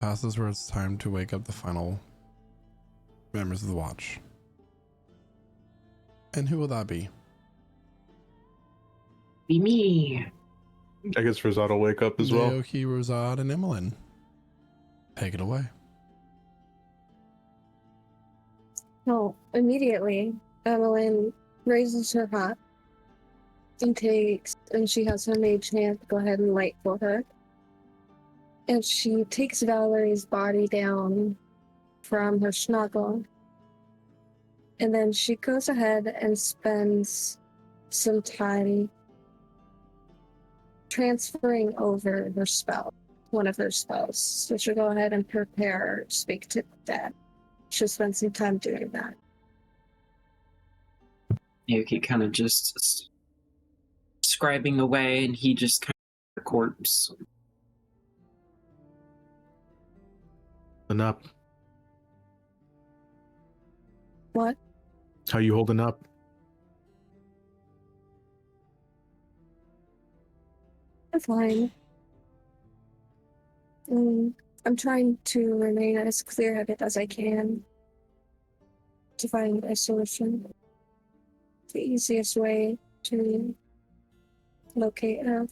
passes where it's time to wake up the final members of the watch. And who will that be? Be me. I guess Rosado will wake up as well. Naoki, Rosad, and Emmeline. Take it away. No, immediately, Emmeline raises her hat and she has her mage hand go ahead and light for her. And she takes Valerie's body down from her snuggle. And then she goes ahead and spends some time transferring over her spell, one of her spells. So she'll go ahead and prepare to speak to Dad. She'll spend some time doing that. Yuki kind of just scribing away, and he just kind of a corpse. Holding up. What? How you holding up? I'm fine. I'm trying to remain as clear-headed as I can to find a solution. The easiest way to locate her.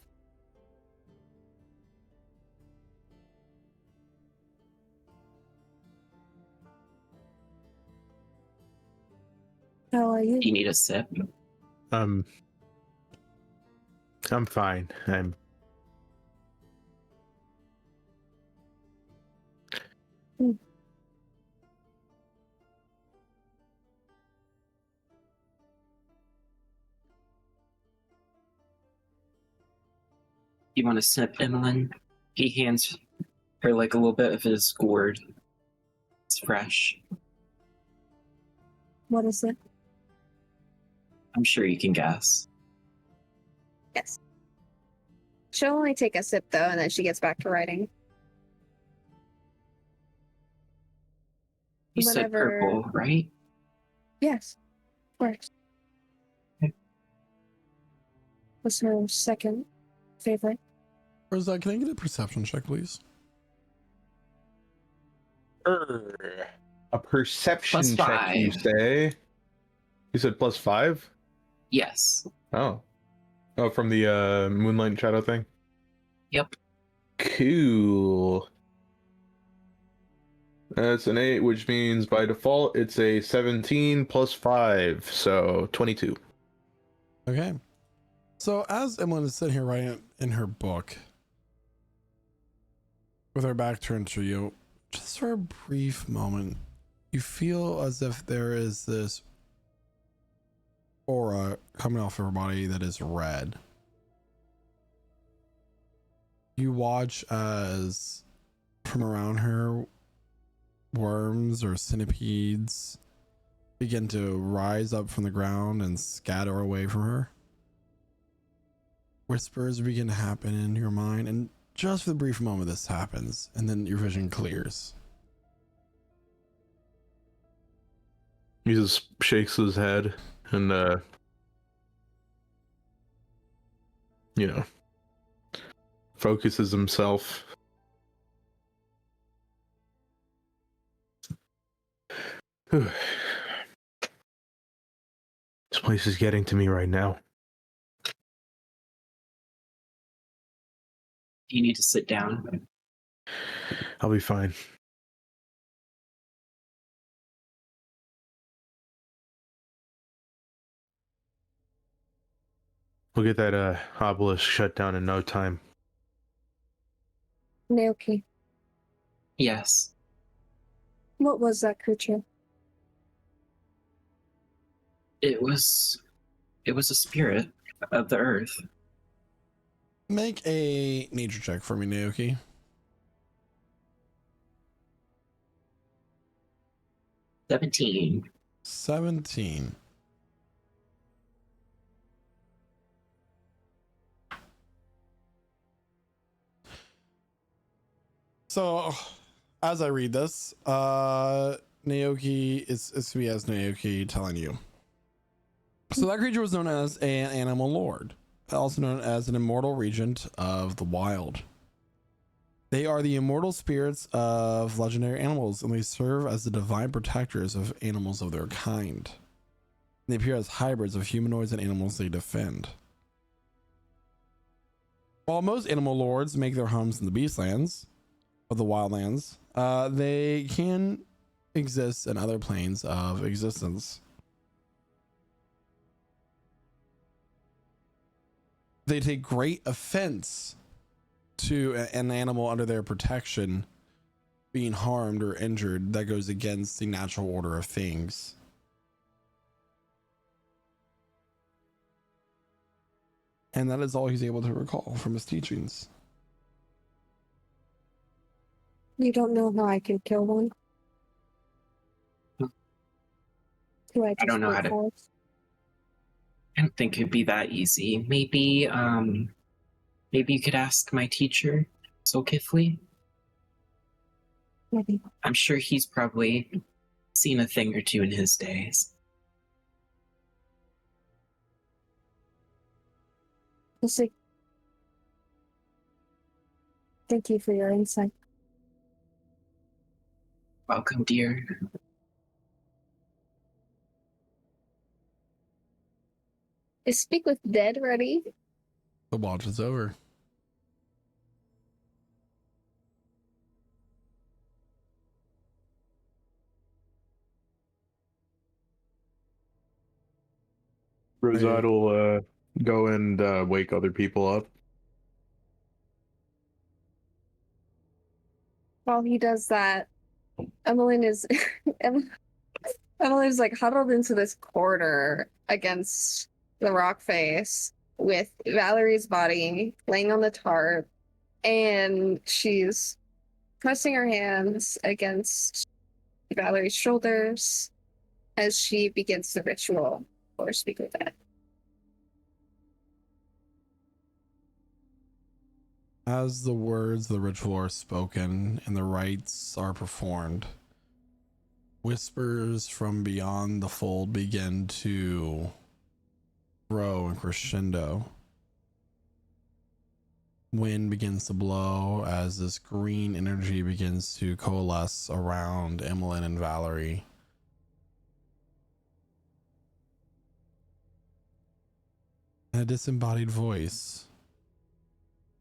How are you? Do you need a sip? I'm fine. You want a sip, Emmeline? He hands her like a little bit of his gourd. It's fresh. What is it? I'm sure you can guess. Yes. She'll only take a sip though, and then she gets back to writing. You said purple, right? Yes, of course. Okay. What's her second favorite? Rosad, can I get a perception check, please? A perception Plus check, you 5. say? You said +5? Yes. Oh, from the Moonlight Shadow thing? Yep. Cool. That's an 8, which means by default it's a 17 plus 5, so 22. Okay. So as Emmeline is sitting here writing in her book, with her back turned to you, just for a brief moment, you feel as if there is this aura coming off of her body that is red. You watch as from around her, worms or centipedes begin to rise up from the ground and scatter away from her. Whispers begin to happen in your mind, and just for the brief moment this happens, and then your vision clears. He just shakes his head and, focuses himself. This place is getting to me right now. Do you need to sit down? I'll be fine. We'll get that obelisk shut down in no time. Naoki, Yes. what was that creature? It was a spirit of the earth. Make a nature check for me, Naoki. 17. 17. So, as I read this, Naoki it's me as Naoki telling you. So that creature was known as an animal lord, also known as an immortal regent of the wild. They are the immortal spirits of legendary animals, and they serve as the divine protectors of animals of their kind. They appear as hybrids of humanoids and animals they defend. While most animal lords make their homes in the beastlands, or the wildlands, they can exist in other planes of existence. They take great offense to an animal under their protection being harmed or injured that goes against the natural order of things. And that is all he's able to recall from his teachings. You don't know how I can kill one? Do I just don't know brute how to- force? I don't think it'd be that easy. Maybe you could ask my teacher, Zulkifli. Maybe. I'm sure he's probably seen a thing or two in his days. We'll see. Thank you for your insight. Welcome, dear. Is Speak with Dead ready? The watch is over. Rosette will go and wake other people up. While he does that, Emmeline is Emily's like huddled into this corner against the rock face with Valerie's body laying on the tarp, and she's pressing her hands against Valerie's shoulders as she begins the ritual for Speak with Dead. As the words of the ritual are spoken and the rites are performed, whispers from beyond the fold begin to grow and crescendo. Wind begins to blow as this green energy begins to coalesce around Emmeline and Valerie. And a disembodied voice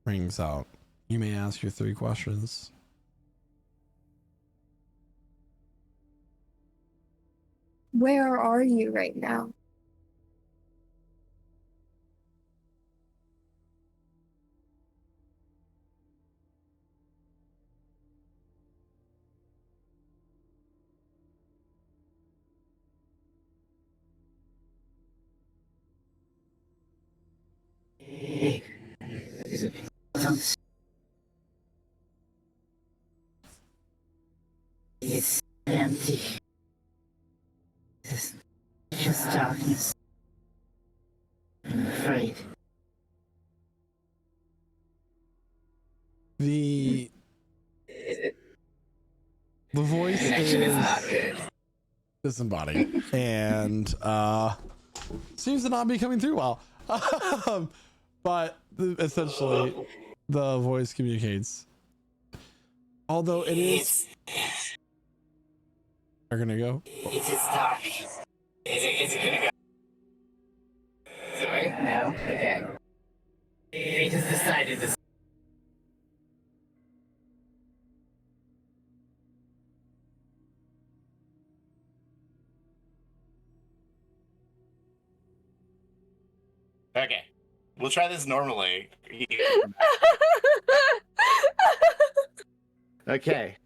rings out. You may ask your 3 questions. Where are you right now? It's empty. It's just darkness. I'm afraid. The voice is disembodied and seems to not be coming through well. But essentially the voice communicates. Although it is are gonna go. It is dark. Is it gonna go? Sorry? No? Okay. It has decided this. Okay. We'll try this normally. Okay.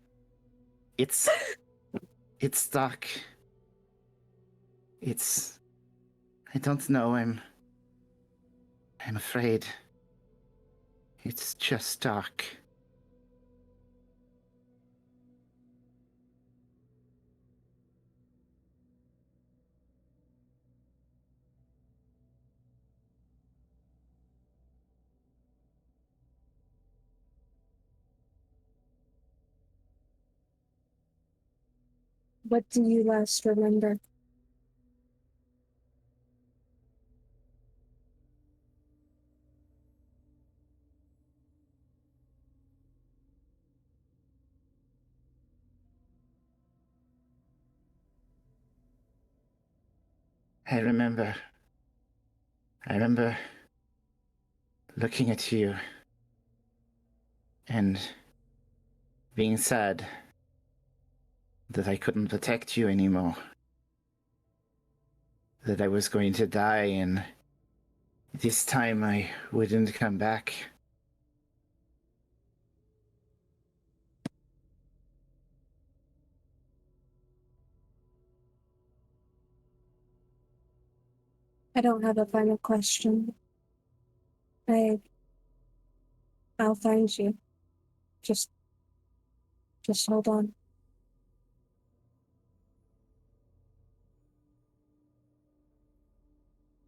It's dark. I don't know, I'm afraid. It's just dark. What do you last remember? I remember looking at you and being sad that I couldn't protect you anymore. That I was going to die, and this time I wouldn't come back. I don't have a final question. I'll find you. Just hold on.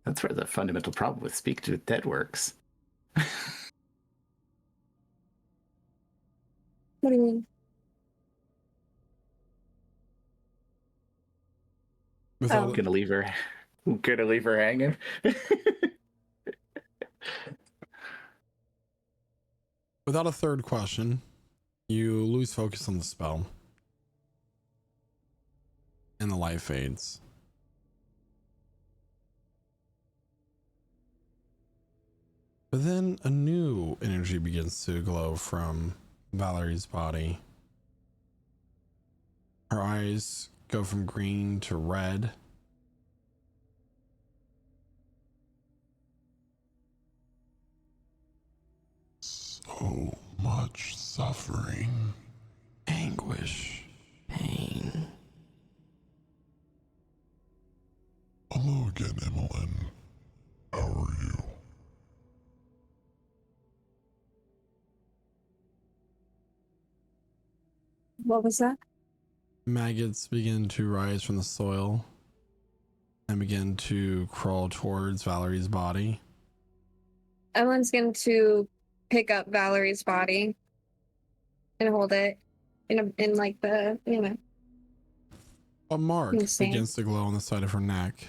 That's where the fundamental problem with Speak to the Dead works. What do you mean? Without Oh. Gonna leave her hanging. without a third question, you lose focus on the spell. And the light fades. But then a new energy begins to glow from Valerie's body. Her eyes go from green to red. So much suffering, anguish, pain. Hello again, Emmeline. How are you? What was that? Maggots begin to rise from the soil and begin to crawl towards Valerie's body. Ellen's going to pick up Valerie's body and hold it in like the, A mark Insane. begins to glow on the side of her neck.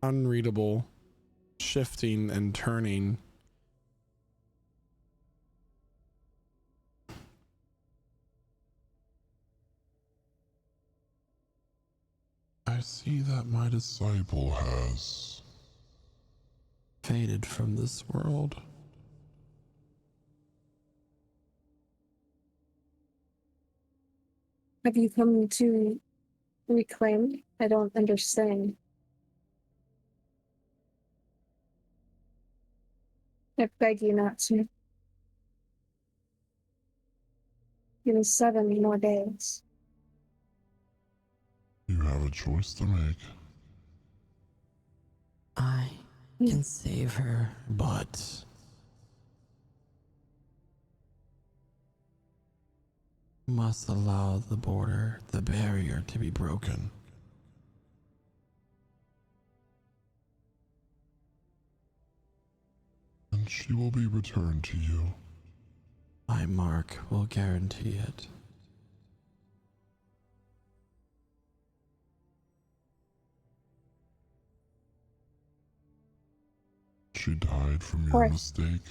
Unreadable, shifting and turning. I see that my disciple has Faded from this world. Have you come to reclaim? I don't understand. I beg you not to. Give me 7 more days. You have a choice to make. I can save her, but must allow the barrier to be broken. And she will be returned to you. My mark will guarantee it. She died from your course. mistake.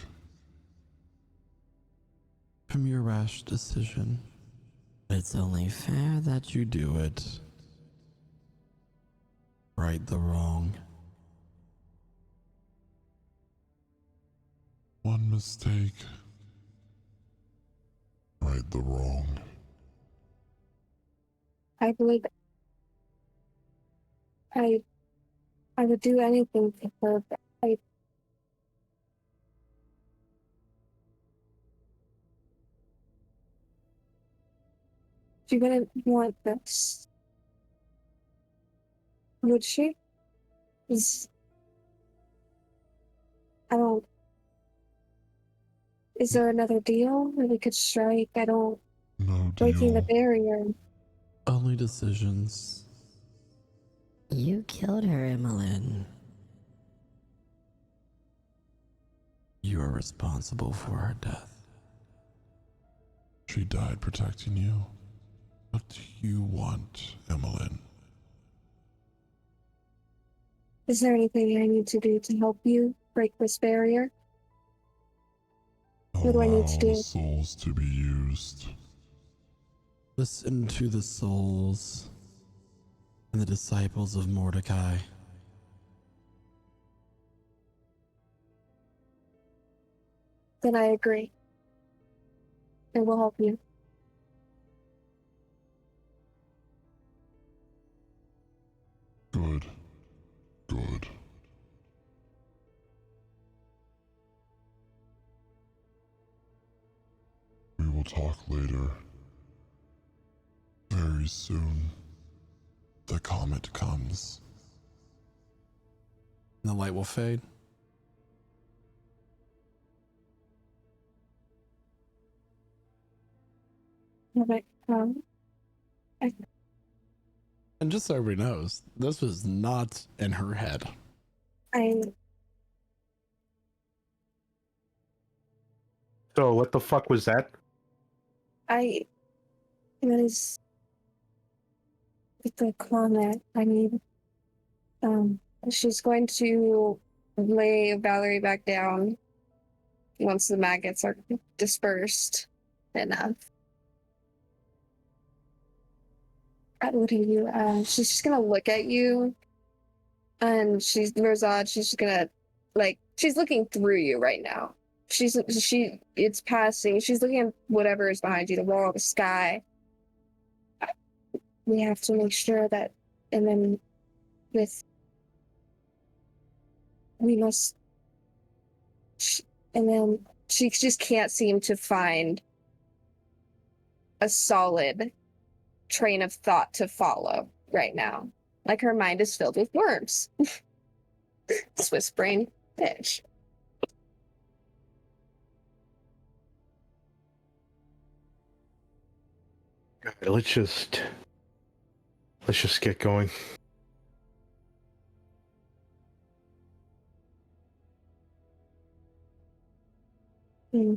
From your rash decision. It's only fair that you do it. Right the wrong. One mistake. Right the wrong. I believe I would do anything for her. But she wouldn't want this. Would she? I don't. Is there another deal that we could strike? I don't. No Breaking the deal. barrier. Only decisions. You killed her, Emmeline. You are responsible for her death. She died protecting you. What do you want, Emmeline? Is there anything I need to do to help you break this barrier? What do I need to do? Allow the souls to be used. Listen to the souls. and the disciples of Mordecai. Then I agree. It will help you. Good. Good. We will talk later. Very soon. The comet comes. And the light will fade. But, And just so everybody knows, this was not in her head. So what the fuck was that? that is with the comment. I mean, she's going to lay Valerie back down once the maggots are dispersed enough. What are you? She's just gonna look at you, and Rosad. She's just gonna she's looking through you right now. It's passing. She's looking at whatever is behind you, the wall, the sky. We have to make sure that, and then we must, and then she just can't seem to find a solid train of thought to follow right now. Like her mind is filled with worms. Swiss brain bitch. God, let's just get going. Hmm.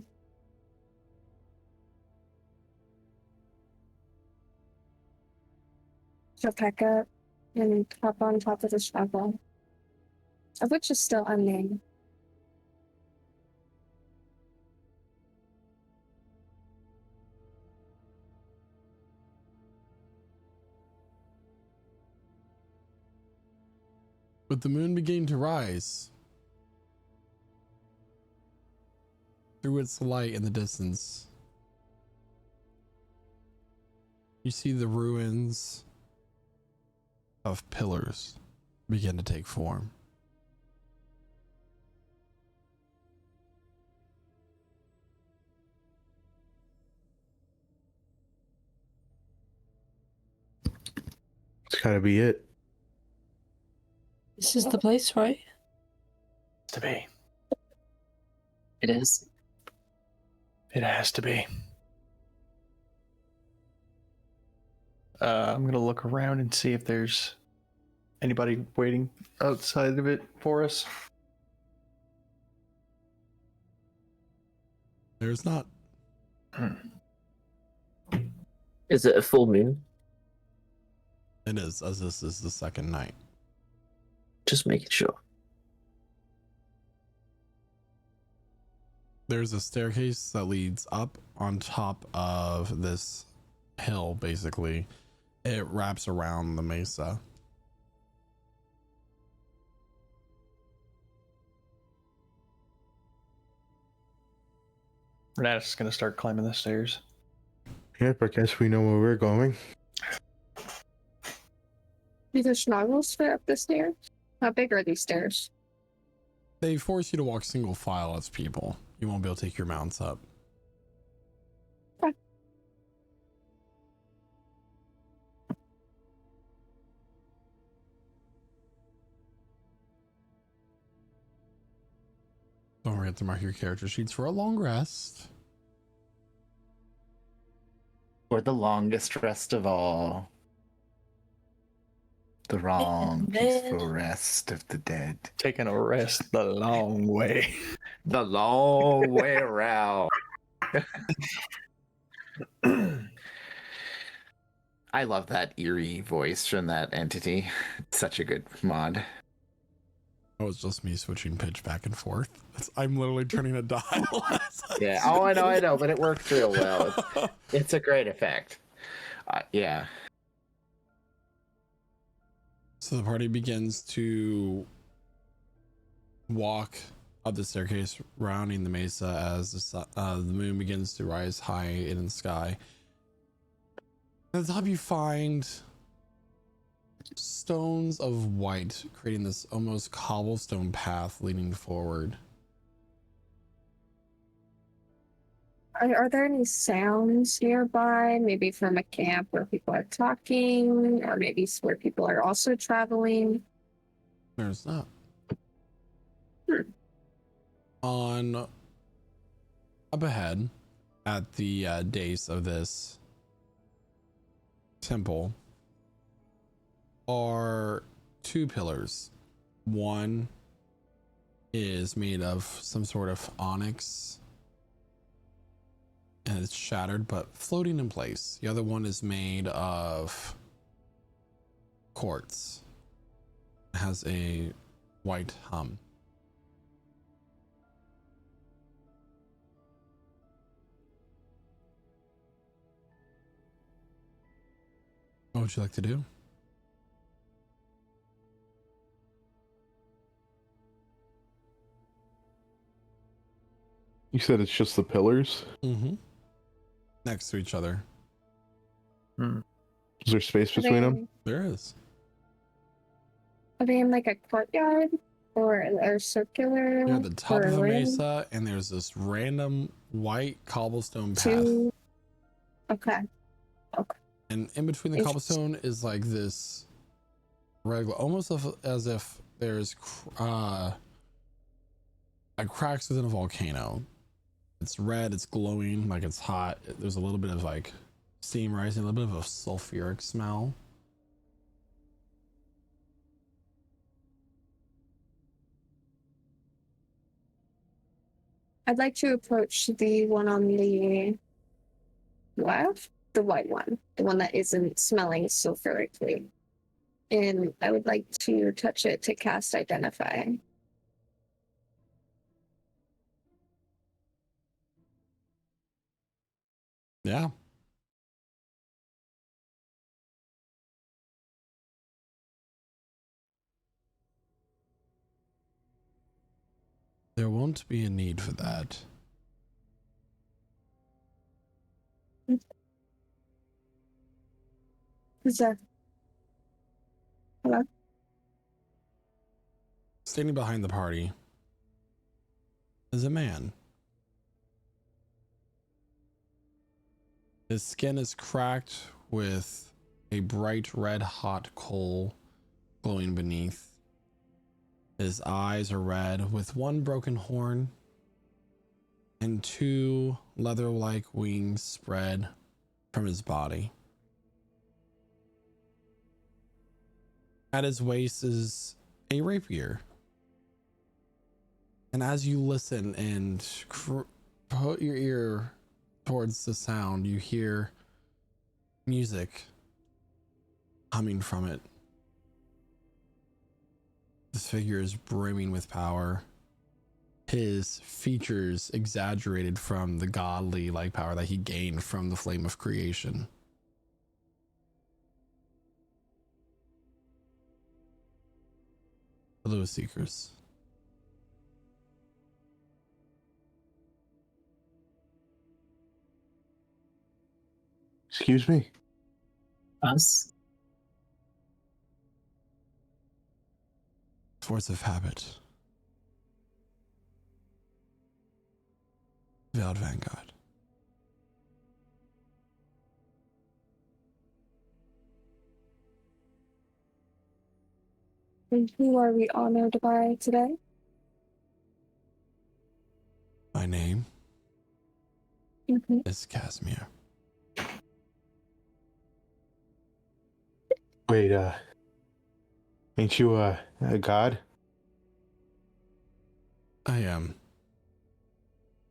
She'll pack up and hop on top of the shovel, of which is still unnamed. With the moon beginning to rise, through its light in the distance, you see the ruins of pillars begin to take form. It's gotta be it. This is the place, right? To be. It is. It has to be. I'm gonna look around and see if there's anybody waiting outside of it for us. There's not. Is it a full moon? It is, as this is the second night. Just making sure. There's a staircase that leads up on top of this hill, basically. It wraps around the mesa. Renatus is gonna start climbing the stairs. Yep, I guess we know where we're going. Do the schnoggles fit up the stairs? How big are these stairs? They force you to walk single file as people. You won't be able to take your mounts up. Don't forget to mark your character sheets for a long rest. For the longest rest of all. The wrong peaceful rest of the dead. Taking a rest the long way. The long way around. I love that eerie voice from that entity. It's such a good mod. It was just me switching pitch back and forth. I'm literally turning a dial. Yeah. Oh, I know, but it works real well. It's a great effect. Yeah. So the party begins to walk up the staircase, rounding the mesa as the moon begins to rise high in the sky. At the top, you find stones of white, creating this almost cobblestone path leading forward. Are there any sounds nearby? Maybe from a camp where people are talking, or maybe where people are also traveling? There's not. Hmm. On up ahead at the dais of this temple are two pillars. One is made of some sort of onyx and it's shattered but floating in place. The other one is made of quartz. It has a white hum. What would you like to do? You said it's just the pillars? Mm-hmm. Next to each other. Is there space Are between them? There is. Are they in like a courtyard or circular? You're at the top or of the ring? mesa, and there's this random white cobblestone path. Two. Okay. And in between the Interesting. cobblestone is like this red, almost as if there's like cracks within a volcano. It's red, it's glowing, like it's hot. There's a little bit of like steam rising, a little bit of a sulfuric smell. I'd like to approach the one on the left, the white one, the one that isn't smelling sulfurically. And I would like to touch it to cast Identify. Yeah. There won't be a need for that. Who's that? Hello? Standing behind the party is a man. His skin is cracked with a bright red hot coal glowing beneath. His eyes are red with one broken horn and two leather-like wings spread from his body. At his waist is a rapier. And as you listen and put your ear towards the sound, you hear music coming from it. This figure is brimming with power. His features exaggerated from the godly like power that he gained from the flame of creation. Hello, Seekers. Excuse me? Us? Force of habit. Veiled Vanguard. And who are we honored by today? My name Mm-hmm. is Casimir. Wait, ain't you a god? I am,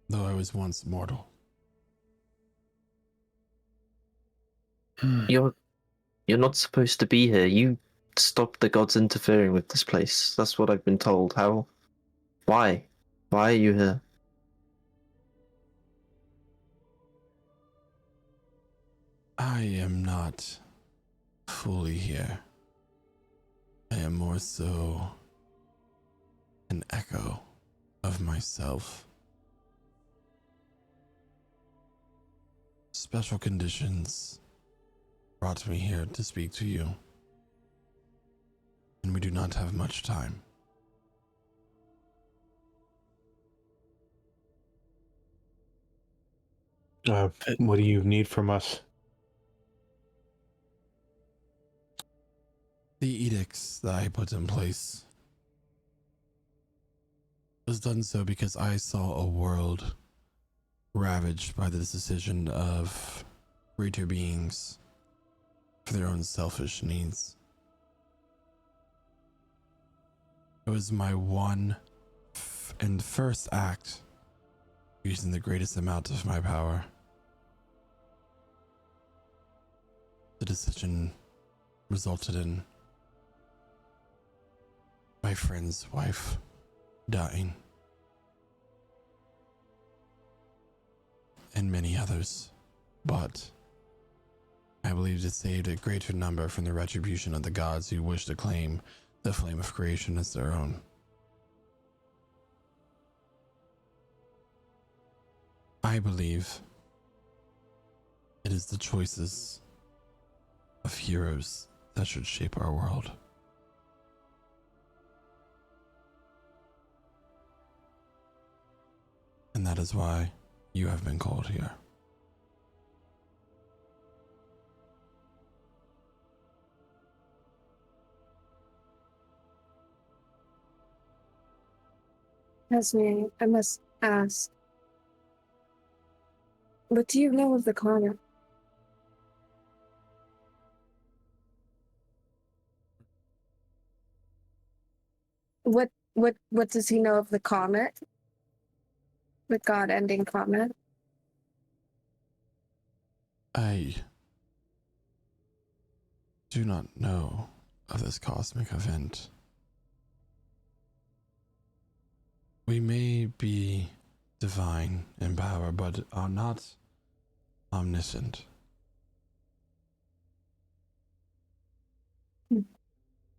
though I was once mortal. You're not supposed to be here. You stopped the gods interfering with this place. That's what I've been told. How? Why? Why are you here? I am not fully here. I am more so an echo of myself. Special conditions brought me here to speak to you, and we do not have much time. What do you need from us? The edicts that I put in place was done so because I saw a world ravaged by the decision of greater beings for their own selfish needs. It was my one and first act using the greatest amount of my power. The decision resulted in my friend's wife dying, and many others, but I believe it saved a greater number from the retribution of the gods who wish to claim the flame of creation as their own. I believe it is the choices of heroes that should shape our world. And that is why you have been called here. Esme, I must ask, what do you know of the comet? What does he know of the comet? The god-ending comet? I do not know of this cosmic event. We may be divine in power, but are not omniscient.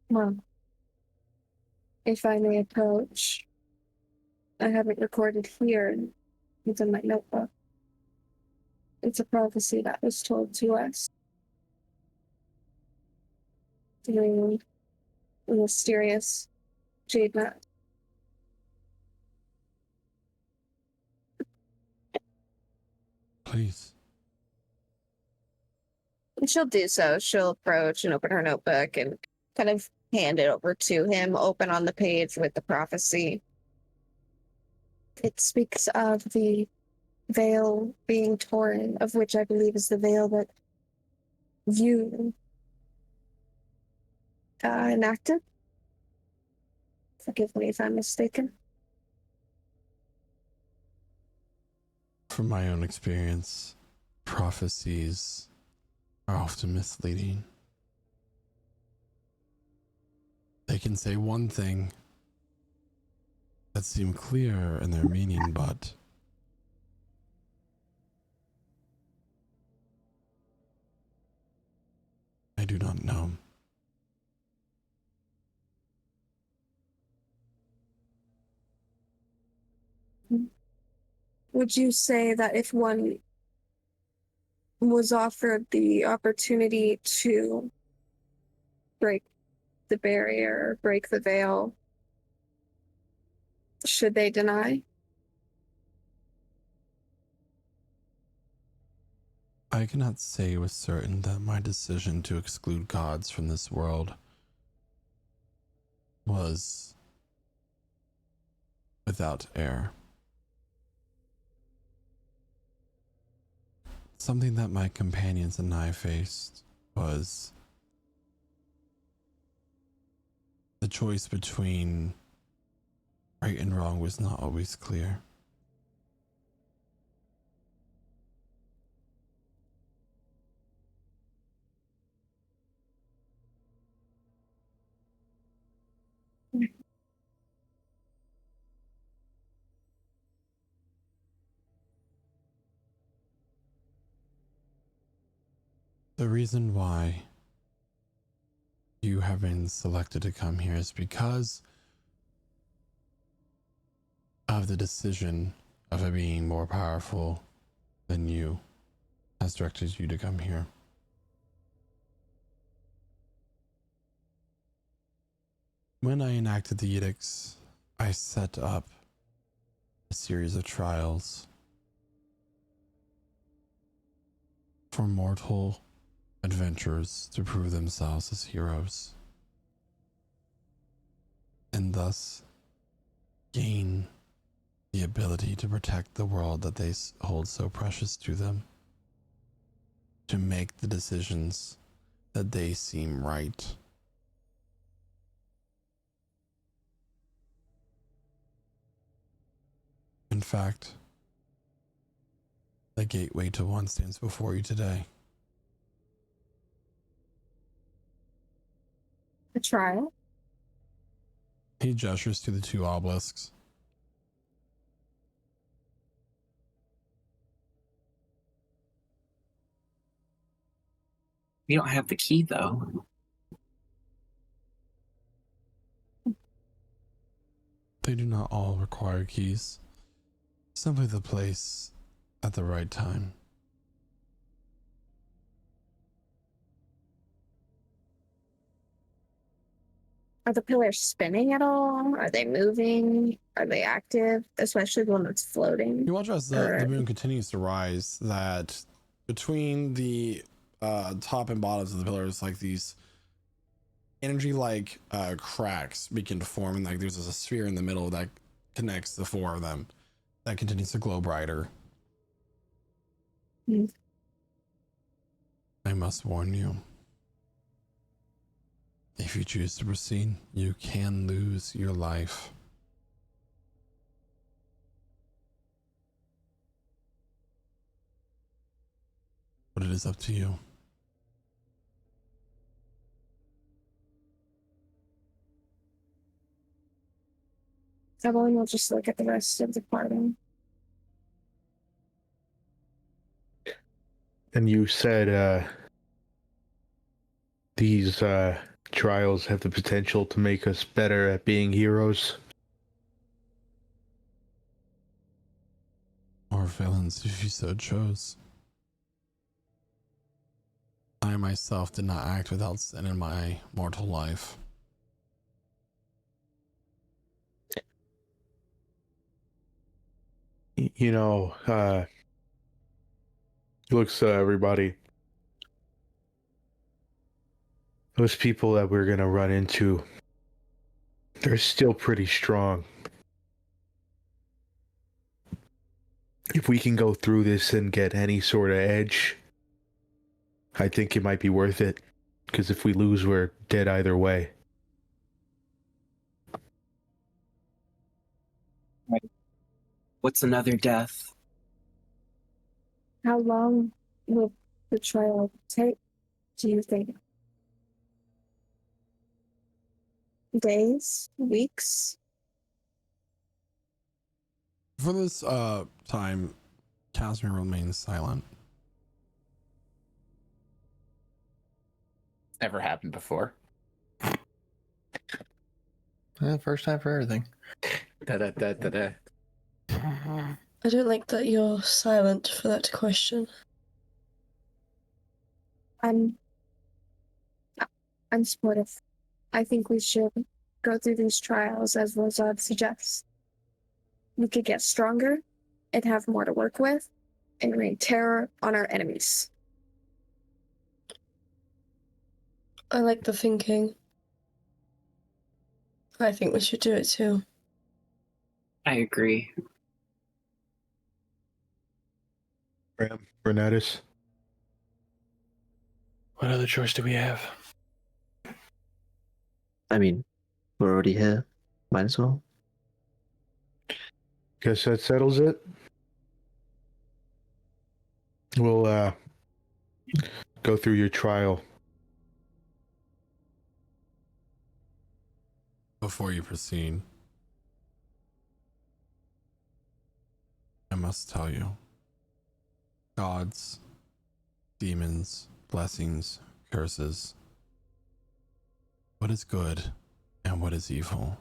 Well, if I may approach, I have it recorded here. It's in my notebook. It's a prophecy that was told to us through the mysterious Jade Mat. Please. And she'll do so. She'll approach and open her notebook and kind of hand it over to him, open on the page with the prophecy. It speaks of the veil being torn, of which I believe is the veil that you enacted. Forgive me if I'm mistaken. From my own experience, prophecies are often misleading. They can say one thing that seem clear in their meaning, but I do not know. Would you say that if one was offered the opportunity to break the barrier, break the veil, should they deny? I cannot say with certain that my decision to exclude gods from this world was without error. Something that my companions and I faced was the choice between right and wrong was not always clear. The reason why you have been selected to come here is because of the decision of a being more powerful than you has directed you to come here. When I enacted the edicts, I set up a series of trials for mortal adventurers to prove themselves as heroes and thus gain the ability to protect the world that they hold so precious to them, to make the decisions that they seem right. In fact, the gateway to one stands before you today. A trial? He gestures to the two obelisks. We don't have the key, though. They do not all require keys. Simply the place at the right time. Are the pillars spinning at all? Are they moving? Are they active? Especially the one that's floating. You watch as the moon continues to rise, that between the top and bottoms of the pillars, like these energy like cracks begin to form, and like there's a sphere in the middle that connects the four of them that continues to glow brighter. Mm. I must warn you, if you choose to proceed, you can lose your life. But it is up to you. Evelyn will just look at the rest of the party. And you said these trials have the potential to make us better at being heroes. Or villains, if you so chose. I myself did not act without sin in my mortal life. You know, looks everybody. Those people that we're gonna run into, they're still pretty strong. If we can go through this and get any sort of edge, I think it might be worth it. Because if we lose, we're dead either way. What's another death? How long will the trial take, do you think? Days? Weeks? For this time, Casimir remains silent. Never happened before. First time for everything. Da-da-da-da-da. I don't like that you're silent for that question. I'm supportive. I think we should go through these trials as Rosad suggests. We could get stronger and have more to work with and rain terror on our enemies. I like the thinking. I think we should do it too. I agree. Renatus? What other choice do we have? I mean, we're already here. Might as well. Guess that settles it. We'll go through your trial. Before you proceed, I must tell you, gods, demons, blessings, curses, what is good and what is evil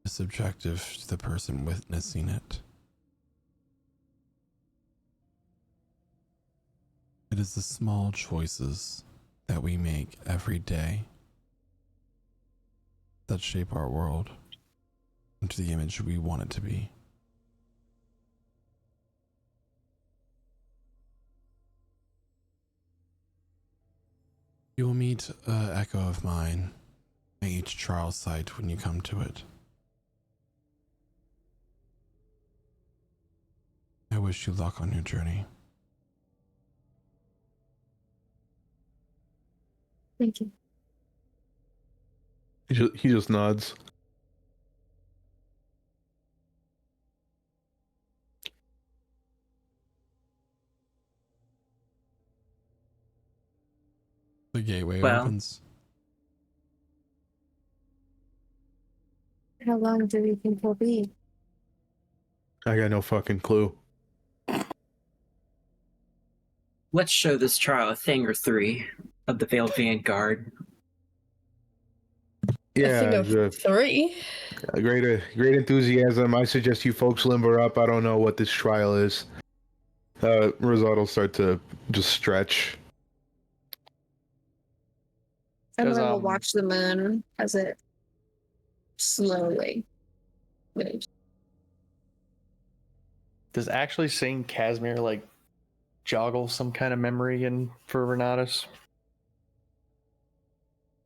is subjective to the person witnessing it. It is the small choices that we make every day that shape our world into the image we want it to be. You will meet an echo of mine at each trial site when you come to it. I wish you luck on your journey. Thank you. He just nods. The gateway Well. opens. How long do we think we'll be? I got no fucking clue. Let's show this trial a thing or three of the Veiled Vanguard. I Yeah, think of 3. great enthusiasm. I suggest you folks limber up. I don't know what this trial is. Rosado will start to just stretch. And Does, then we'll watch the moon as it slowly moves. Does actually seeing Casimir like joggle some kind of memory in for Renatus?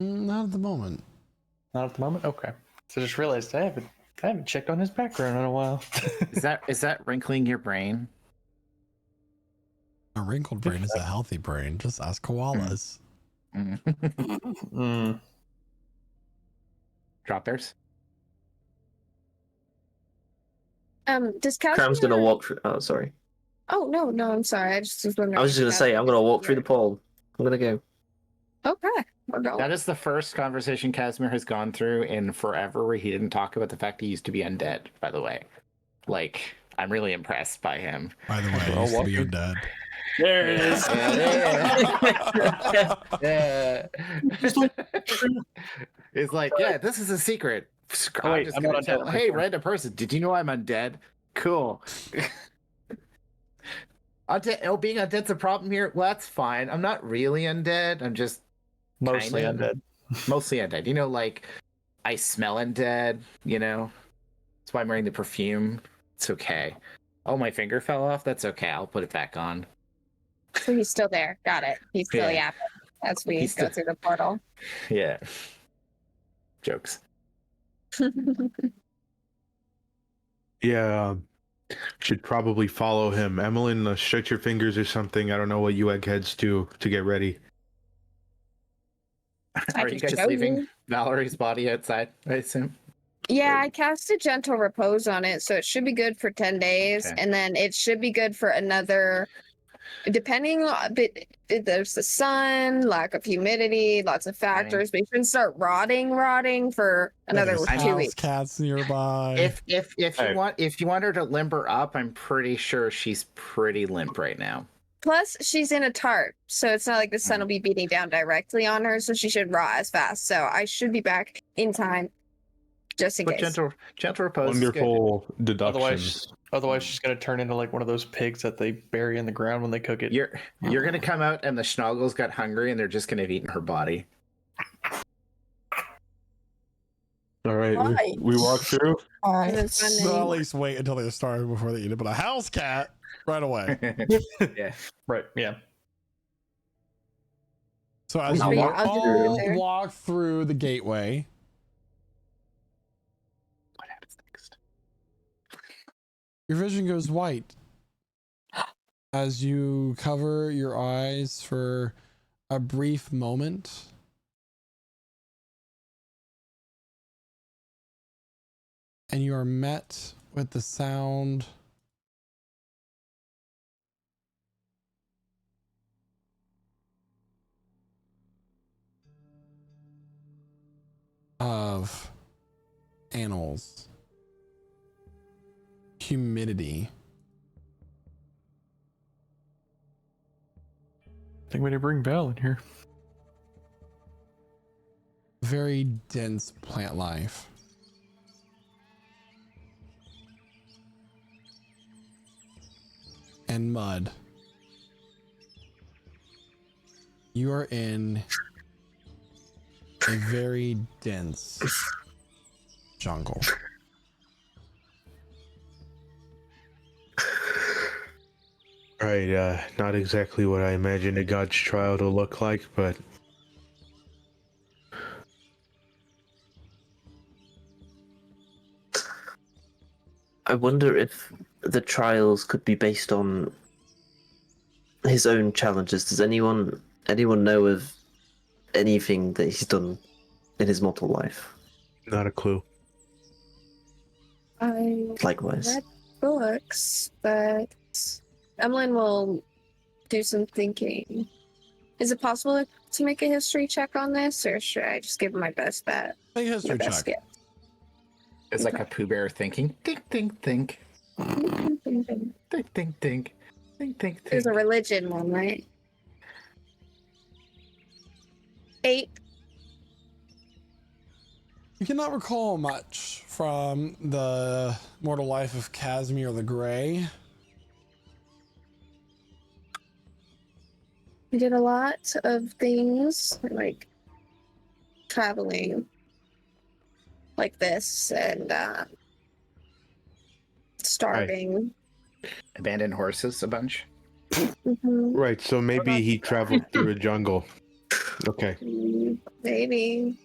Not at the moment. Not at the moment. Okay. So I just realized I haven't checked on his background in a while. Is that wrinkling your brain? A wrinkled brain is a healthy brain. Just ask koalas. Drop theirs. Does Casimir... Cram's gonna walk through. Oh, sorry. Oh, no, I'm sorry. I just was wondering. I was just gonna say, I'm gonna walk through the pole. I'm gonna go. Okay, we're going. That is the first conversation Casimir has gone through in forever where he didn't talk about the fact he used to be undead, by the way. Like, I'm really impressed by him. By the way, I used to be undead. There it is. Yeah. It's like, yeah, this is a secret. Oh, wait, just I'm gonna not tell, undead. hey, random person, did you know I'm undead? Cool. Being undead's a problem here? Well, that's fine. I'm not really undead. I'm just Mostly kinda undead. Mostly undead. You know, like, I smell undead, you know? That's why I'm wearing the perfume. It's okay. Oh, my finger fell off? That's okay. I'll put it back on. So he's still there. Got it. He's still Yeah. yapping as we He's go still- through the portal. Yeah. Jokes. Yeah, should probably follow him. Emmeline, stretch your fingers or something. I don't know what you eggheads do to get ready. Are you can guys show leaving you. Valerie's body outside, I assume? Yeah, I cast a gentle repose on it, so it should be good for 10 days, Okay. and then it should be good for another. Depending on, but there's the sun, lack of humidity, lots of factors, but you shouldn't start rotting for another There's 2 house weeks. cats nearby. If you want her to limber up, I'm pretty sure she's pretty limp right now. Plus, she's in a tart, so it's not like the sun will be beating down directly on her, so she should rot as fast. So I should be back in time, just in But case. gentle repose. is good. Wonderful deduction. Otherwise, she's gonna turn into like one of those pigs that they bury in the ground when they cook it. You're gonna come out and the schnoggles got hungry and they're just gonna have eaten her body. All right, Right. we walk through. And then fun So at anymore. least wait until they start before they eat it. But a house cat right away. Yeah. Right. Yeah. So as I'll you walk- I'll just all sit there. walk through the gateway, What happens next? your vision goes white as you cover your eyes for a brief moment. And you are met with the sound of animals, humidity. I think we need to bring Val in here. very dense plant life. And mud. You are in a very dense jungle. Right, not exactly what I imagined a God's trial to look like, but I wonder if the trials could be based on his own challenges. Does anyone know of anything that he's done in his mortal life? not a clue. I Likewise. read books, but Emlyn will do some thinking. Is it possible to make a history check on this, or should I just give him my best bet? Make a My history best check. guess? It's like a Pooh Bear thinking. Think, think, think. Think, think, think. Think, think, There's think. a religion one, right? 8. You cannot recall much from the mortal life of Casimir the Grey. We did a lot of things like traveling like this and starving. Abandoned horses a bunch. Mhm. Right, so maybe he traveled through a jungle. Okay. Maybe.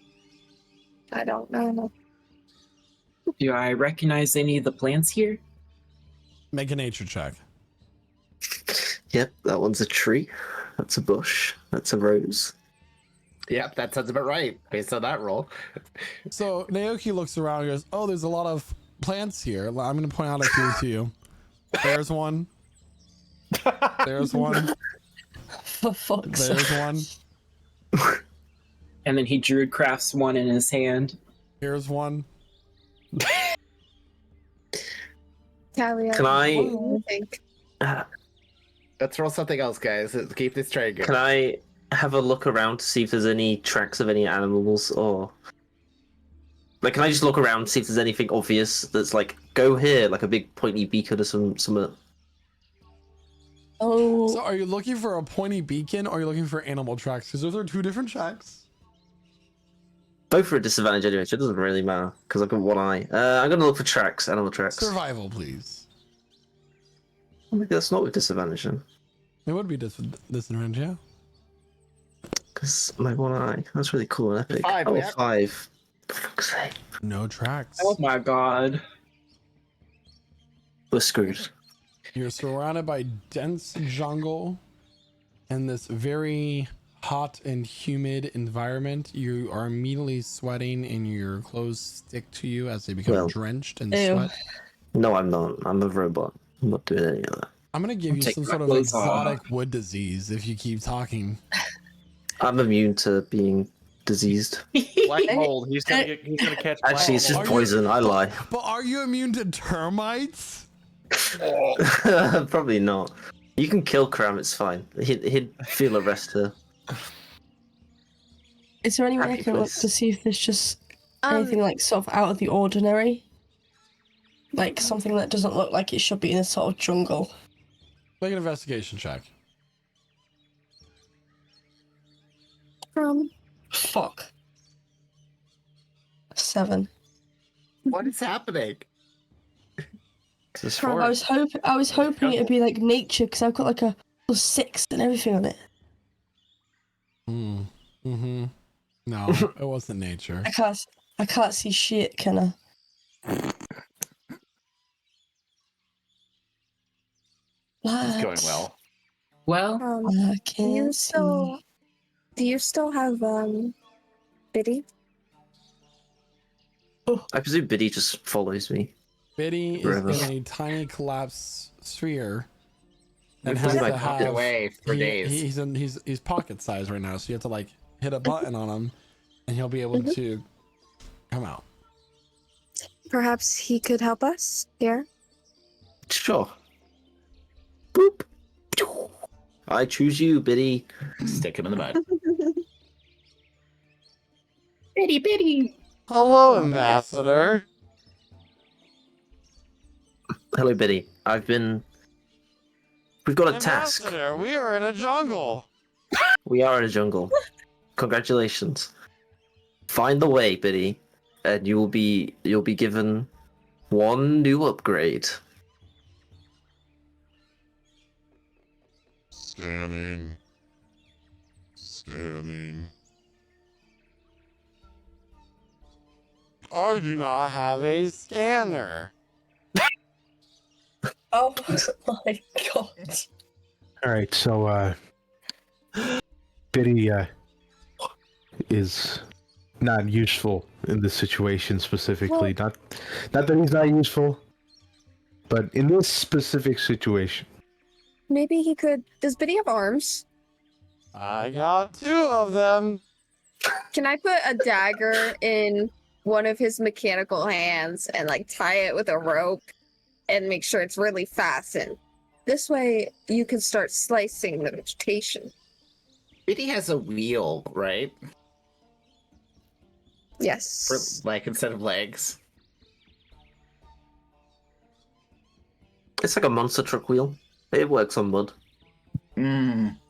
I don't know. Do I recognize any of the plants here? Make a nature check. Yep, that one's a tree. That's a bush. That's a rose. Yep, that sounds about right based on that roll. So Naoki looks around and goes, "Oh, there's a lot of plants here. I'm going to point out a few to you. There's one. There's one. For fuck's There's sake. one. And then he druid crafts one in his hand. Here's one. Talia, Can I- what do you think? Let's roll something else, guys. Let's keep this train going. Can I have a look around to see if there's any tracks of any animals, or like, can I just look around to see if there's anything obvious that's like, go here, like a big pointy beacon or some? Oh, So are you looking for a pointy beacon or are you looking for animal tracks? Because those are two different tracks. Both are a disadvantage anyway, so it doesn't really matter because I've got one eye. I'm gonna look for tracks, animal tracks. Survival, please. Maybe that's not with disadvantage then, It would be disadvantage, yeah. because my one eye. That's really cool and epic. Five, Oh, yeah. 5. For fuck's sake. No tracks. Oh my god. We're screwed. You're surrounded by dense jungle and this very hot and humid environment. You are immediately sweating and your clothes stick to you as they become Well, drenched in ew. sweat. No, I'm not. I'm a robot. I'm not doing any of that. I'm gonna give you Take some my sort of clothes off. exotic wood disease if you keep talking. I'm immune to being diseased. Black mold. He's gonna catch. black Actually, it's just Are you- poison. I lie. But are you immune to termites? Probably not. You can kill Cram. It's fine. He'd feel a rest here. is there any way I Happy can look place. to see if there's just anything like sort of out of the ordinary? Like something that doesn't look like it should be in a sort of jungle. Make an investigation check. Fuck. 7. What is happening? This is I forest. was hoping it'd be like nature because I've got like a +6 and everything on it. Mm-hmm. No, it wasn't nature. I can't see shit, can I? It's going well. Well, I Do can't you see. still have Biddy? I presume Biddy just follows me. Biddy is Forever. in a tiny collapsed sphere and We've has been to like have away for days. he's pocket sized right now, so you have to like hit a button on him, and he'll be able to come out. Perhaps he could help us here. Sure. Boop. I choose you, Biddy. Stick him in the mud. Biddy. Itty bitty. Hello, Ambassador. Hello, Biddy. We've got a task. Ambassador, we are in a jungle. We are in a jungle. Congratulations. Find the way, Biddy, and you'll be given one new upgrade. Scanning. Scanning. I do not have a scanner. Oh my god. All right, so Biddy is not useful in this situation specifically. Not that he's not useful, but in this specific situation. Maybe he could. Does Biddy have arms? I got 2 of them. Can I put a dagger in one of his mechanical hands and like tie it with a rope and make sure it's really fastened? This way you can start slicing the vegetation. Biddy has a wheel, right? Yes. For like instead of legs. It's like a monster truck wheel. It works on mud.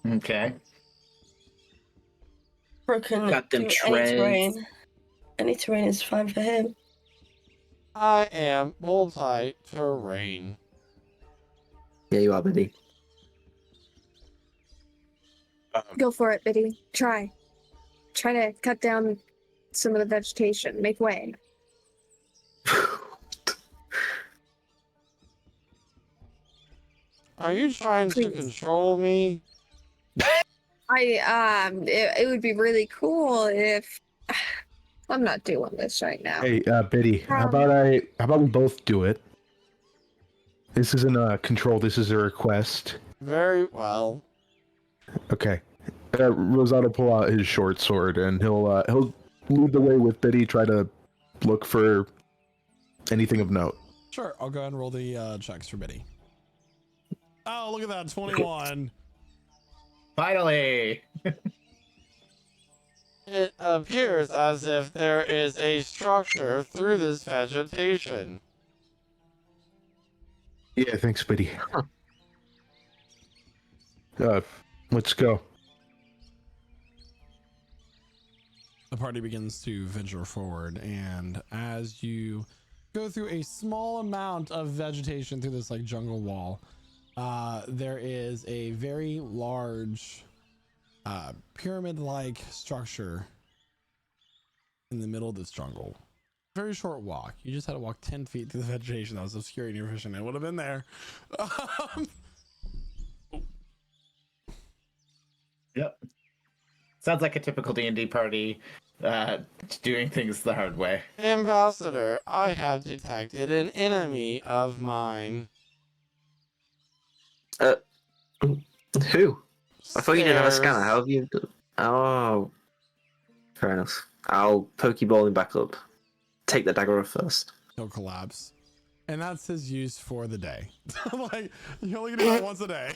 Okay. Bro can Got them do treads. any terrain. Any terrain is fine for him. I am multi-terrain. Yeah, you are, Biddy. Go for it, Biddy. Try to cut down some of the vegetation. Make way. Are you trying to Please. control me? It would be really cool if I'm not doing this right now. Hey, Biddy, how about we both do it? This isn't a control. This is a request. Very well. Okay. Rosado will pull out his short sword and he'll lead the way with Biddy. Try to look for anything of note. Sure, I'll go ahead and roll the checks for Biddy. Oh, look at that, 21. Finally. It appears as if there is a structure through this vegetation. Yeah, thanks, Biddy. Let's go. The party begins to venture forward, and as you go through a small amount of vegetation through this like jungle wall, there is a very large pyramid-like structure in the middle of this jungle. Very short walk. You just had to walk 10 feet through the vegetation that was obscuring your vision. It would have been there. Yep. Sounds like a typical D&D party doing things the hard way. Ambassador, I have detected an enemy of mine. Who? I thought you didn't have a scanner. Stairs. How have you done? Oh, fair enough. I'll pokeball him back up. Take the dagger off first. He'll collapse. And that's his use for the day. Like, you only can do that once a day.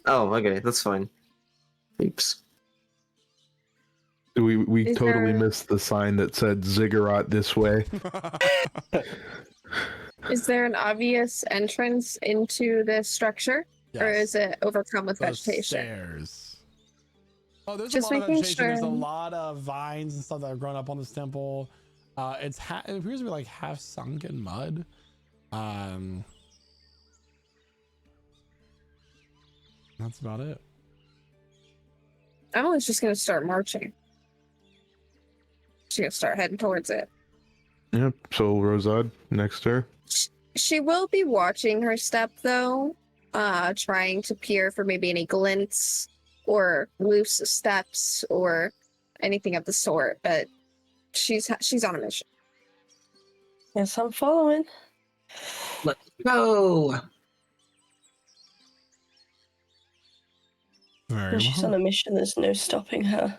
Oh, okay, that's fine. Oops. We Is totally there- missed the sign that said ziggurat this way. Is there an obvious entrance into this structure? Or is it overcome with Those vegetation? stairs. Oh, there's Just a lot of making vegetation. There's a sure. lot of vines and stuff that have grown up on this temple. It appears to be like half sunk in mud. That's about it. Emily's just gonna start marching. She's gonna start heading towards it. Yep. So Rosad next to her. She will be watching her step though, trying to peer for maybe any glints or loose steps or anything of the sort. But she's on a mission. Yes, I'm following. Let's go. Very When she's on a mission, there's no stopping her.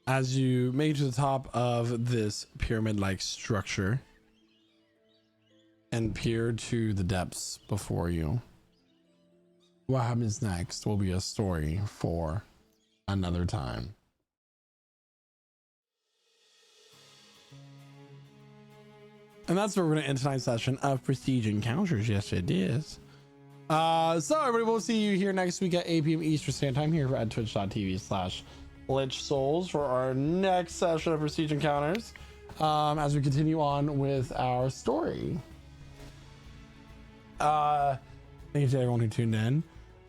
As you make it to the top of this pyramid-like structure and peer to the depths before you, what happens next will be a story for another time. And that's where we're going to end tonight's session of Prestige Encounters. Yes, it is. So everybody, we'll see you here next week at 8 p.m. Eastern Standard Time here at twitch.tv/Lich Souls for our next session of Prestige Encounters, as we continue on with our story. Thank you to everyone who tuned in.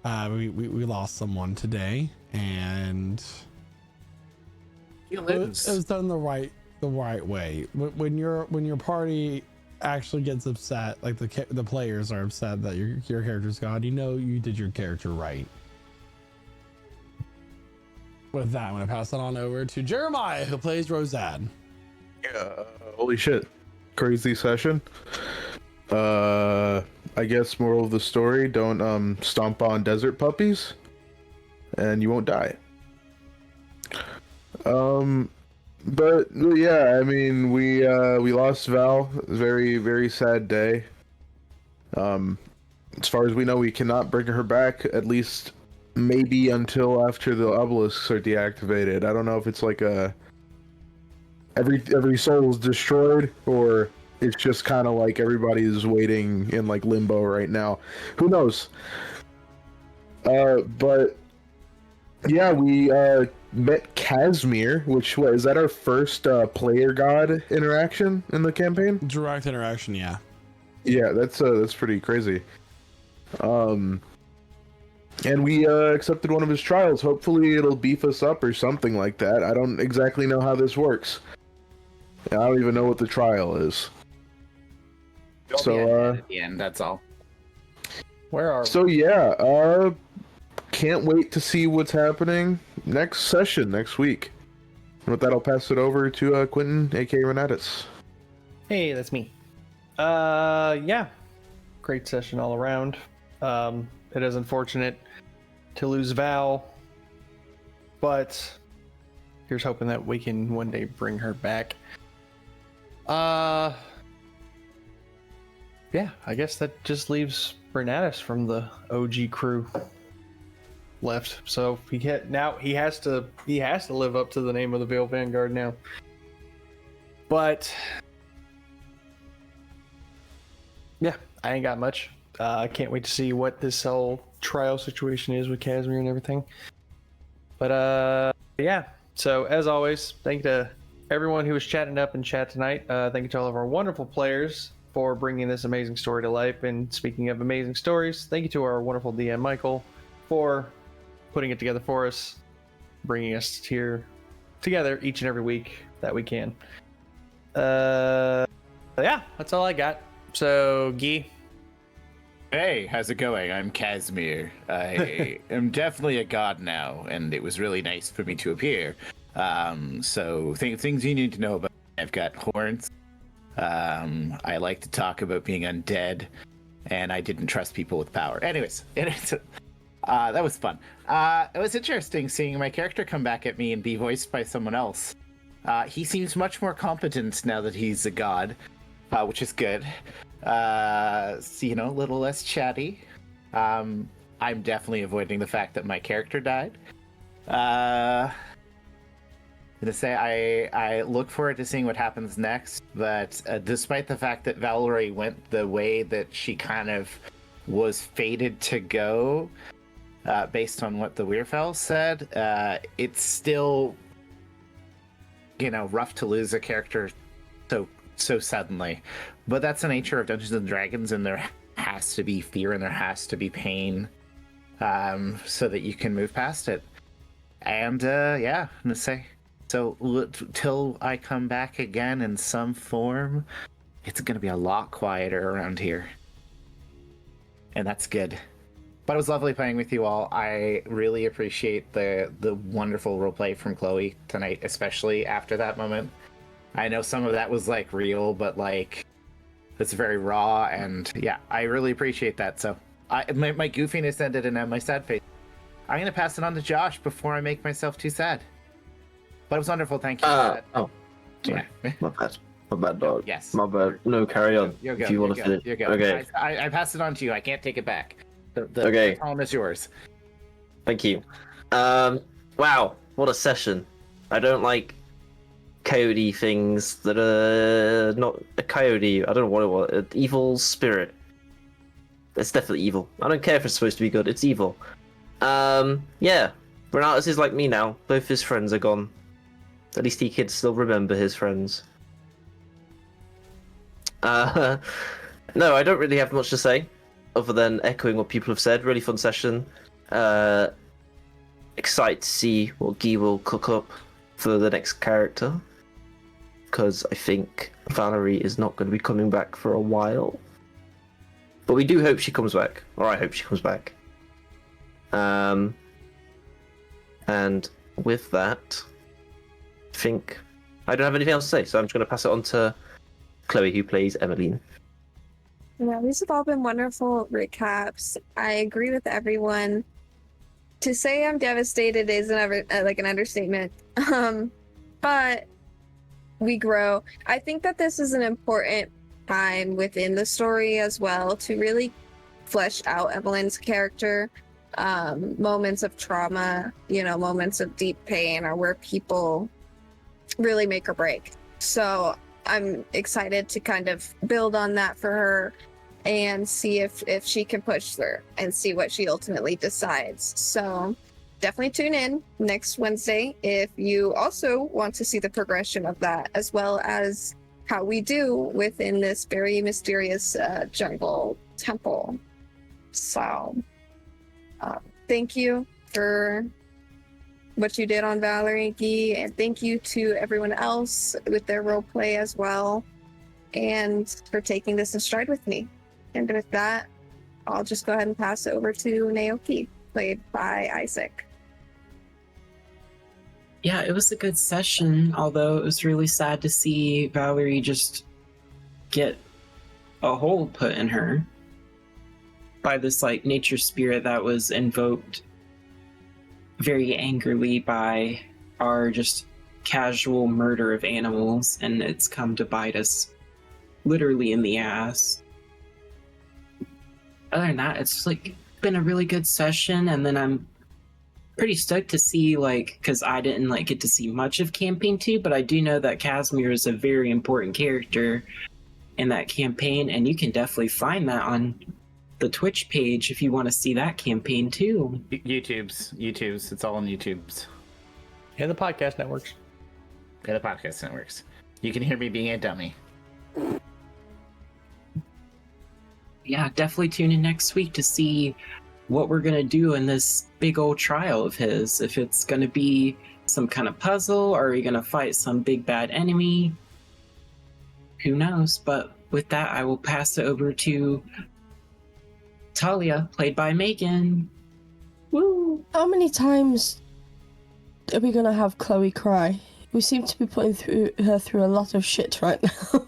We lost someone today, and it was done the right way. When your party actually gets upset, like the players are upset that your character's gone, you know you did your character right. With that, I'm gonna pass it on over to Jeremiah, who plays Rosad. Yeah, holy shit, crazy session. I guess moral of the story: don't stomp on desert puppies, and you won't die. But yeah, I mean, we lost Val. Very, very sad day. As far as we know, we cannot bring her back, at least maybe until after the obelisks are deactivated. I don't know if it's like every soul is destroyed, or it's just kind of like everybody's waiting in like limbo right now. Who knows? But yeah, we met Casimir, which is that our first player god interaction in the campaign? Direct interaction, yeah. Yeah, that's pretty crazy. And we accepted one of his trials. Hopefully it'll beef us up or something like that. I don't exactly know how this works. I don't even know what the trial is. So at the end, that's all. Where are we? So yeah, can't wait to see what's happening next session next week. And with that, I'll pass it over to Quentin, aka Renatus. Hey, that's me. Yeah, great session all around. It is unfortunate to lose Val, but here's hoping that we can one day bring her back. Yeah, I guess that just leaves Renatus from the OG crew left. So he has to live up to the name of the Veil Vanguard now. But yeah, I ain't got much. I can't wait to see what this whole trial situation is with Casimir and everything. But yeah. So as always, thank you to everyone who was chatting up in chat tonight. Thank you to all of our wonderful players for bringing this amazing story to life. And speaking of amazing stories, thank you to our wonderful DM Michael for putting it together for us, bringing us here together each and every week that we can. Yeah, that's all I got. So, Guy. Hey, how's it going? I'm Casimir. I am definitely a god now, and it was really nice for me to appear. So things you need to know about. I've got horns. I like to talk about being undead, and I didn't trust people with power. Anyways, that was fun. It was interesting seeing my character come back at me and be voiced by someone else. He seems much more competent now that he's a god, which is good. So, a little less chatty. I'm definitely avoiding the fact that my character died. To say I look forward to seeing what happens next, but despite the fact that Valerie went the way that she kind of was fated to go, based on what the Weirfell said, it's still, rough to lose a character so suddenly. But that's the nature of Dungeons and Dragons, and there has to be fear and there has to be pain, so that you can move past it. And yeah, I'm gonna say. So till I come back again in some form, it's going to be a lot quieter around here. And that's good. But it was lovely playing with you all. I really appreciate the wonderful roleplay from Chloe tonight, especially after that moment. I know some of that was like real, but like it's very raw, and yeah, I really appreciate that. So my goofiness ended in my sad face. I'm going to pass it on to Josh before I make myself too sad. But it was wonderful, thank you. Oh, yeah. My bad, dog. Yes. My bad. No, carry on. You're good. If you want to finish. You're good. Okay. I pass it on to you. I can't take it back. The okay. column is yours. Thank you. Well, Wow, what a session. I don't like coyote things that are not a coyote. I don't know what it was. An evil spirit. It's definitely evil. I don't care if it's supposed to be good. It's evil. Yeah. Renatus is like me now. Both his friends are gone. At least he can still remember his friends. No, I don't really have much to say, other than echoing what people have said. Really fun session. Excited to see what Guy will cook up for the next character, because I think Valerie is not going to be coming back for a while. But we do hope she comes back, or I hope she comes back. And with that, I think I don't have anything else to say, so I'm just going to pass it on to Chloe, who plays Emmeline. Yeah, these have all been wonderful recaps. I agree with everyone. To say I'm devastated is like an understatement. But we grow. I think that this is an important time within the story as well to really flesh out Evelyn's character. Moments of trauma, moments of deep pain are where people really make or break. So I'm excited to kind of build on that for her and see if she can push through and see what she ultimately decides. So definitely tune in next Wednesday if you also want to see the progression of that, as well as how we do within this very mysterious jungle temple. So thank you for what you did on Valerie, Guy, and thank you to everyone else with their role play as well, and for taking this in stride with me. And with that, I'll just go ahead and pass it over to Naoki, played by Isaac. Yeah, it was a good session, although it was really sad to see Valerie just get a hole put in her by this nature spirit that was invoked very angrily by our just casual murder of animals, and it's come to bite us literally in the ass. Other than that, it's been a really good session, and then I'm pretty stoked to see because I didn't get to see much of campaign 2, but I do know that Casimir is a very important character in that campaign, and you can definitely find that on the Twitch page if you want to see that campaign too. YouTube's. It's all on YouTube's. And the podcast networks. Yeah, the podcast networks. You can hear me being a dummy. Yeah, definitely tune in next week to see what we're going to do in this big old trial of his. If it's going to be some kind of puzzle, or are we going to fight some big bad enemy? Who knows? But with that, I will pass it over to Talia, played by Megan. Woo! How many times are we gonna have Chloe cry? We seem to be putting her through a lot of shit right now.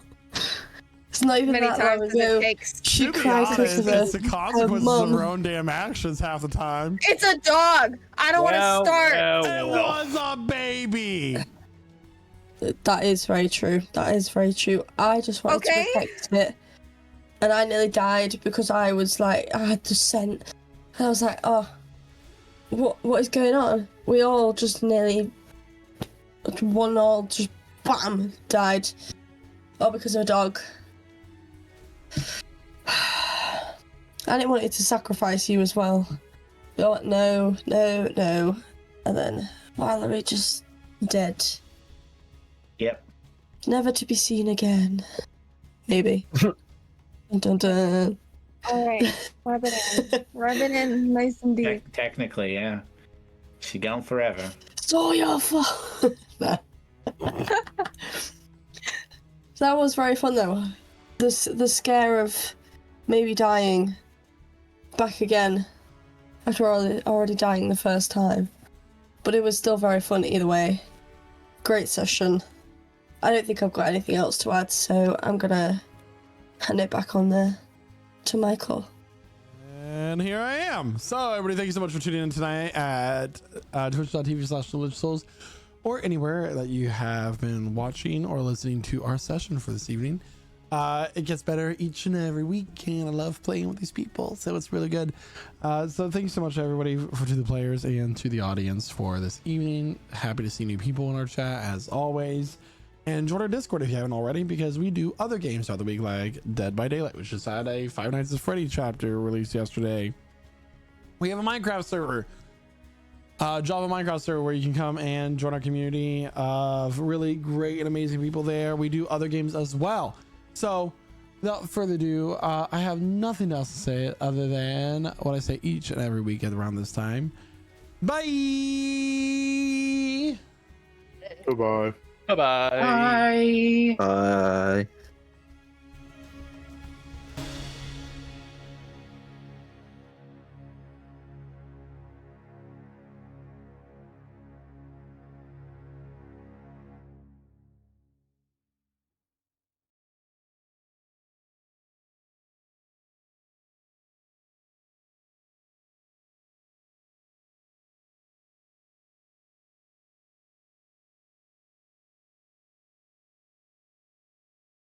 It's not even Many that times long as ago. it takes. She To be cried honest, because it's of the consequences of mum. her own damn actions half the time. It's a dog. I don't want to start. It was a baby. That is very true. That is very true. I just wanted to protect it. And I nearly died because I was I had the scent. And I was like, oh, what is going on? We all just nearly, one all just bam, died. All because of a dog. I didn't want it to sacrifice you as well. You're like, no. And then Valerie just dead. Yep. Never to be seen again. Maybe. Dun, dun. All right, rub it in. Rub it in, nice and deep. Technically, yeah. She gone forever. It's all your fault. Nah. That was very fun though. The scare of maybe dying back again after already dying the first time. But it was still very fun either way. Great session. I don't think I've got anything else to add, so I'm gonna hand it back on there to Michael. And here I am. So everybody, thank you so much for tuning in tonight at twitch.tv/souls, or anywhere that you have been watching or listening to our session for this evening. It gets better each and every week, and I love playing with these people, so it's really good. So thanks so much everybody to the players and to the audience for this evening. Happy to see new people in our chat as always, and join our Discord if you haven't already, because we do other games throughout the week like Dead by Daylight, which just had a Five Nights at Freddy chapter released yesterday. We have a Minecraft server, Java Minecraft server, where you can come and join our community of really great and amazing people there. We do other games as well. So without further ado, I have nothing else to say other than what I say each and every week at around this time. Bye. Goodbye. Bye-bye. Bye. Bye.